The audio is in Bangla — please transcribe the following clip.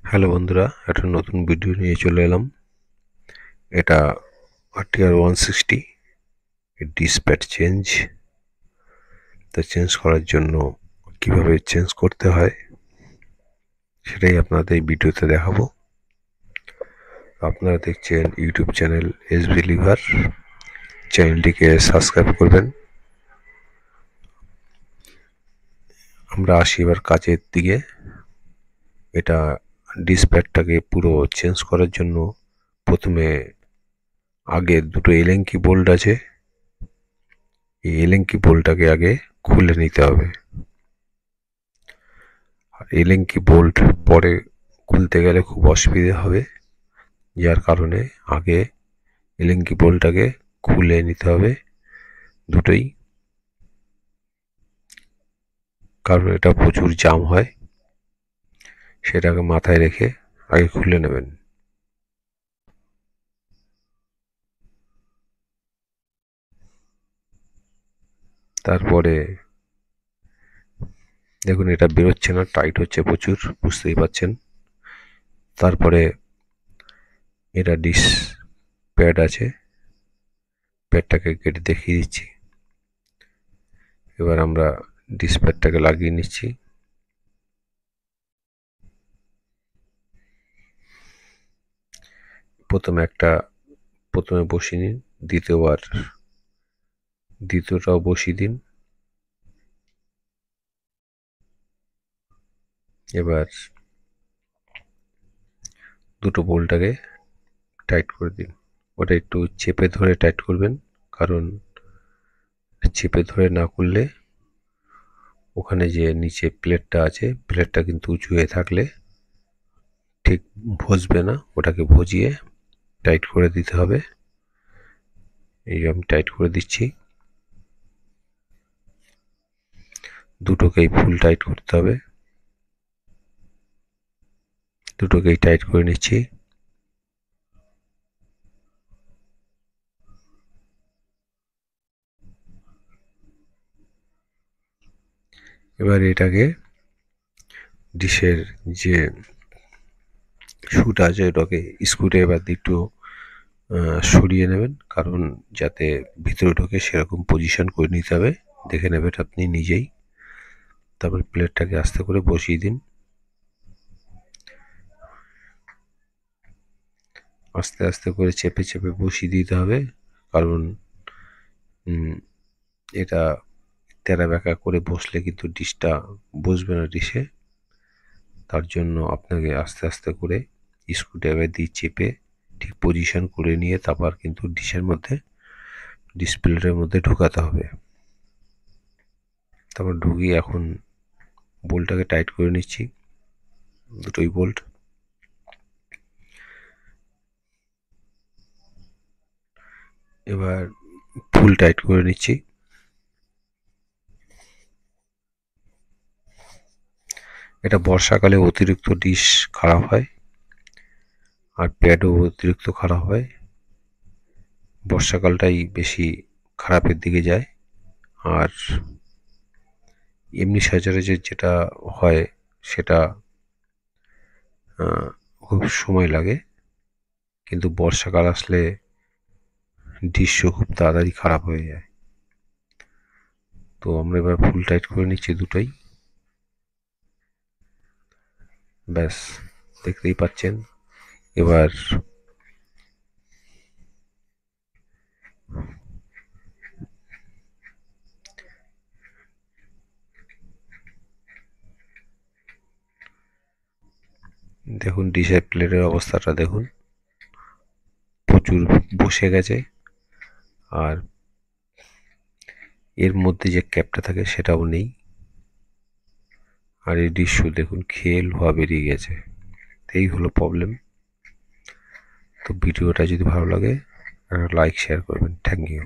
হ্যালো বন্ধুরা, একটা নতুন ভিডিও নিয়ে চলে এলাম। এটা RTR 160 ডিসপ্যাচ চেঞ্জ। তা চেঞ্জ করার জন্য কিভাবে চেঞ্জ করতে হয় সেটাই আপনাদের এই ভিডিওতে দেখাবো। আপনারা দেখছেন ইউটিউব চ্যানেল এসবি লিভার, চ্যানেলটিকে সাবস্ক্রাইব করবেন। আমরা আসি এবার কাজের দিকে। এটা ডিসপ্যাচটাকে পুরো চেঞ্জ করার জন্য প্রথমে আগে দুটো এলেঙ্কি বোল্ট আছে, এই এলেঙ্কি বোল্টটাকে আগে খুলে নিতে হবে। আর এলেঙ্কি বোল্ট পরে খুলতে গেলে খুব অসুবিধা হবে, যার কারণে আগে এলেঙ্কি বোল্টটাকে খুলে নিতে হবে দুটোই, কারণ এটা প্রচুর জাম হয়। সেটাকে মাথায় রেখে আগে খুলে নেবেন। তারপরে দেখুন এটা বেরোচ্ছে না, টাইট হচ্ছে প্রচুর, বুঝতেই পারছেন। তারপরে এটা ডিস প্যাড আছে, প্যাডটাকে কেটে দেখিয়ে দিচ্ছি। এবার আমরা ডিস প্যাডটাকে লাগিয়ে নিচ্ছি। প্রথমে বসিয়ে নিন, দ্বিতীয়টাও বসিয়ে দিন। এবার দুটো বোল্টটাকে টাইট করে দিন। ওটা একটু চেপে ধরে টাইট করবেন, কারণ চেপে ধরে না করলে ওখানে যে নিচে প্লেটটা আছে, প্লেটটা কিন্তু উঁচু হয়ে থাকলে ঠিক বসবে না। ওটাকে ভজিয়ে টাইট করে দিতে হবে। এই আমি টাইট করে দিচ্ছি। দুটোকেই ফুল টাইট করতে হবে। দুটোকেই টাইট করে নিচ্ছি। এবার এটাকে ডিশের যে শুট আছে ওটাকে স্ক্রুড্রাইভার দিয়ে একটু সরিয়ে নেবেন, কারণ যাতে ভিতরে ঢোকে সেরকম পজিশন করে নিতে হবে। দেখে নেবেন আপনি নিজেই। তারপর প্লেটটাকে আস্তে করে বসিয়ে দিন। আস্তে আস্তে করে চেপে চেপে বসিয়ে দিতে হবে, কারণ এটা তেরা বেঁকা করে বসলে কিন্তু ডিশটা বসবে না ডিশে। তার জন্য আপনাকে আস্তে আস্তে করে স্ক্রুড্রাইভার দিয়ে চেপে ঠিক পজিশন করে নিয়ে তারপর কিন্তু ডিশের মধ্যে, ডিসপ্লেটের মধ্যে ঢোকাতে হবে। তারপর ঢুকিয়ে এখন বোল্টটাকে টাইট করে নিচ্ছি, দুটোই বোল্ট। এবার ফুল টাইট করে নিচ্ছি। এটা বর্ষাকালে অতিরিক্ত ডিশ খারাপ হয়, আর প্যাডও অতিরিক্ত খারাপ হয়। বর্ষাকালটাই বেশি খারাপের দিকে যায়। আর এমনি সচরাচর যেটা হয় সেটা খুব সময় লাগে, কিন্তু বর্ষাকাল আসলে ডিশও খুব তাড়াতাড়ি খারাপ হয়ে যায়। তো আমরা এবার ফুল টাইট করে নিচ্ছি দুটোই। ব্যাস, দেখতেই পাচ্ছেন। এবার দেখুন ডিশের প্লেটের অবস্থাটা দেখুন, প্রচুর বসে গেছে। আর এর মধ্যে যে ক্যাপটা থাকে সেটাও নেই। আর এই ডিশও দেখুন খেয়ে লোহা বেরিয়ে গেছে। এই হলো প্রবলেম। তো ভিডিওটা যদি ভালো লাগে লাইক শেয়ার করবেন। Thank you.